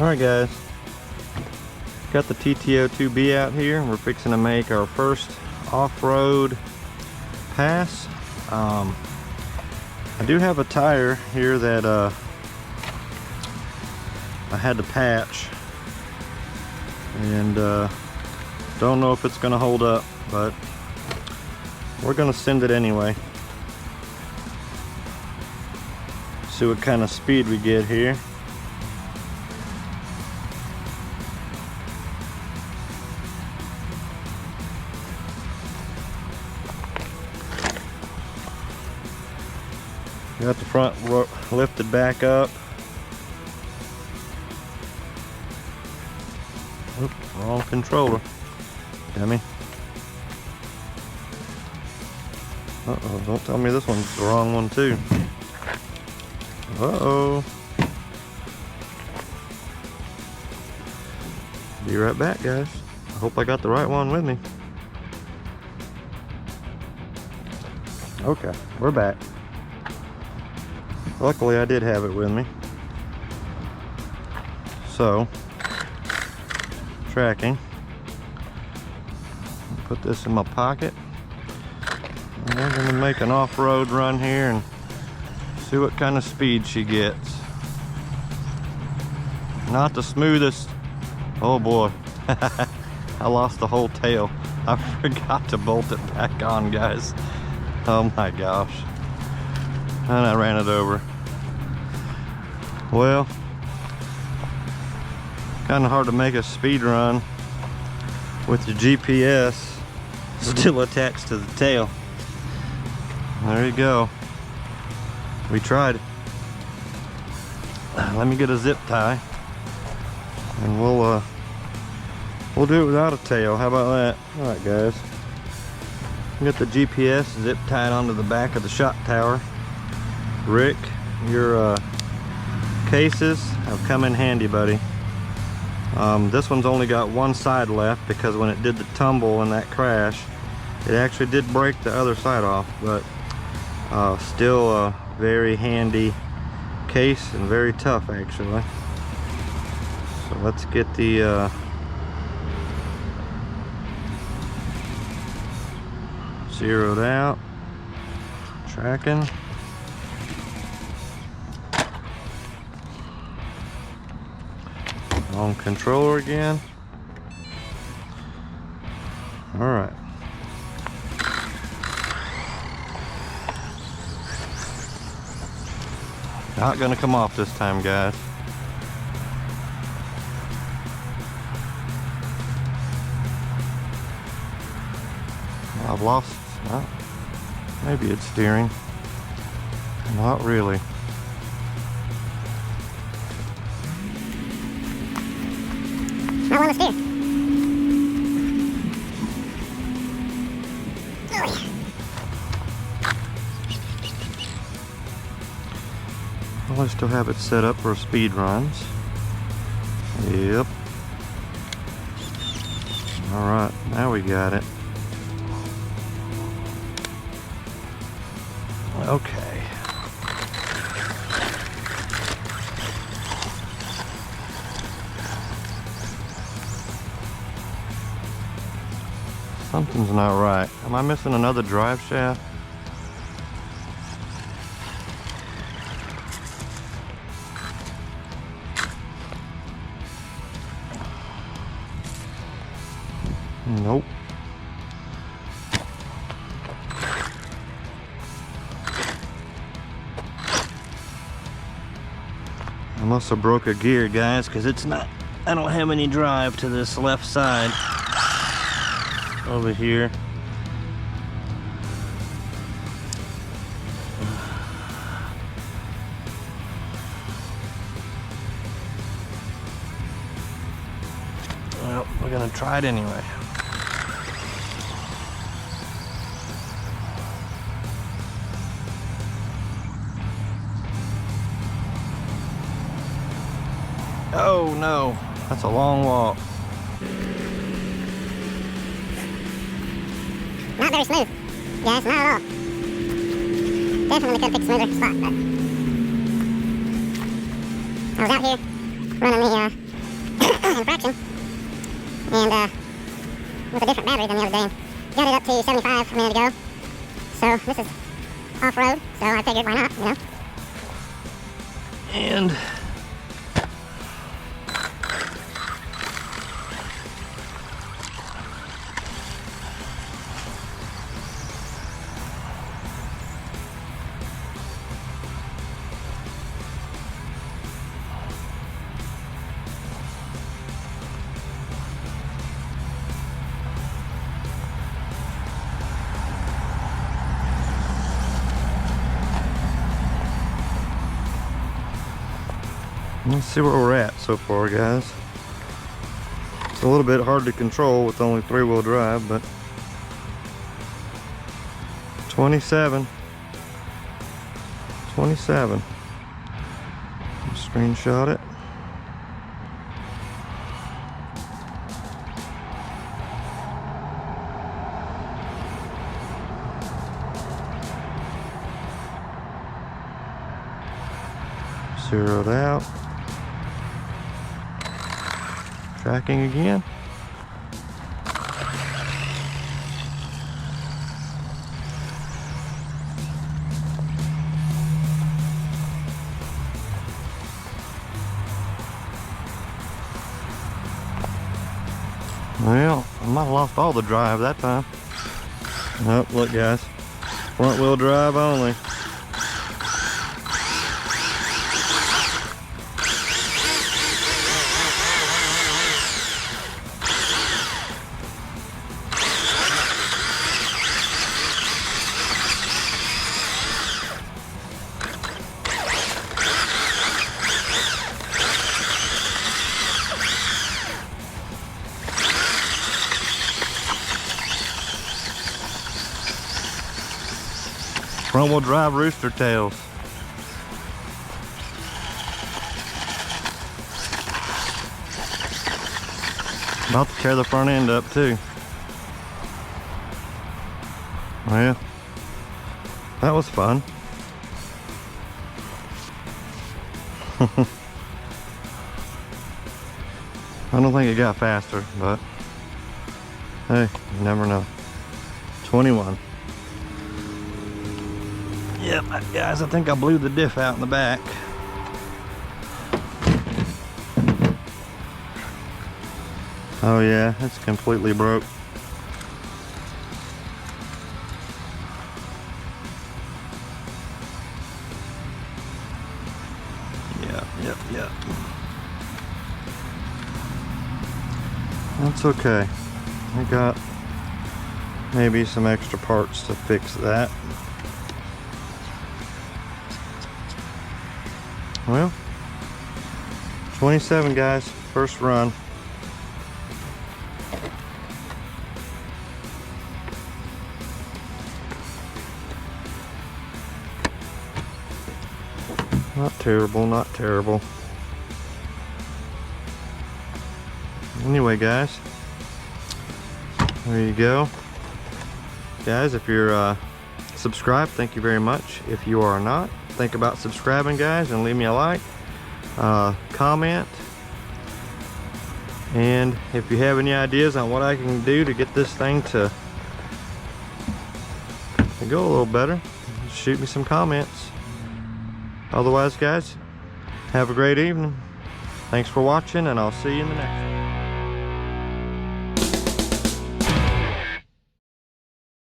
Alright guys, got the TT-02 out here. We're fixing to make our first off-road pass. I do have a tire here that I had to patch, and don't know if it's gonna hold up, but we're gonna send it anyway. See what kind of speed we get here. Got the front lifted back up. Oops, wrong controller. Dummy. Uh-oh, don't tell me this one's the wrong one too. Uh-oh. Be right back, guys. I hope I got the right one with me. Okay, we're back. Luckily I did have it with me. So, tracking. Put this in my pocket. And we're gonna make an off-road run here and see what kind of speed she gets. Not the smoothest. Oh boy. I lost the whole tail. I forgot to bolt it back on, guys. Oh my gosh. And I ran it over. Well, kind of hard to make a speed run with your GPS still attached to the tail. There you go. We tried. Let me get a zip tie, and we'll do it without a tail. How about that? All right, guys. Get the GPS zip tied onto the back of the shot tower. Rick, your cases have come in handy, buddy. This one's only got one side left because when it did the tumble and that crash, it actually did break the other side off, but still a very handy case and very tough actually. So let's get the zeroed out, tracking. On controller again. All right. Not gonna come off this time, guys. I've lost, maybe it's steering. Not really. I want to steer. Oh yeah. Well, I still have it set up for speed runs. Yep. Alright, now we got it. Okay. Something's not right. Am I missing another drive shaft? Nope. I must have broke a gear, guys, because it's not, I don't have any drive to this left side. Over here. Well, we're gonna try it anyway. Oh no, that's a long walk. Not very smooth. Yes, not at all. Definitely could have picked a smoother spot, but I was out here running the in fraction. And with a different battery than the other day. Got it up to 75 a minute ago. So this is off-road, so I figured why not, you know. And let's see where we're at so far, guys. It's a little bit hard to control with only 3-wheel drive, but 27. Screenshot it. Zeroed out. Tracking again. Well, I might have lost all the drive that time. Oh, look guys, front wheel drive only. Front wheel drive rooster tails. About to tear the front end up too. Well, that was fun. I don't think it got faster, but hey, you never know. 21. Yep, guys, I think I blew the diff out in the back. Oh yeah, it's completely broke. Yep. That's okay. I got maybe some extra parts to fix that. Well, 27 guys, first run. Not terrible, not terrible. Anyway guys, there you go. Guys, if you're subscribed, thank you very much. If you are not, think about subscribing guys and leave me a like, comment, and if you have any ideas on what I can do to get this thing to go a little better, shoot me some comments. Otherwise guys, have a great evening. Thanks for watching, and I'll see you in the next one.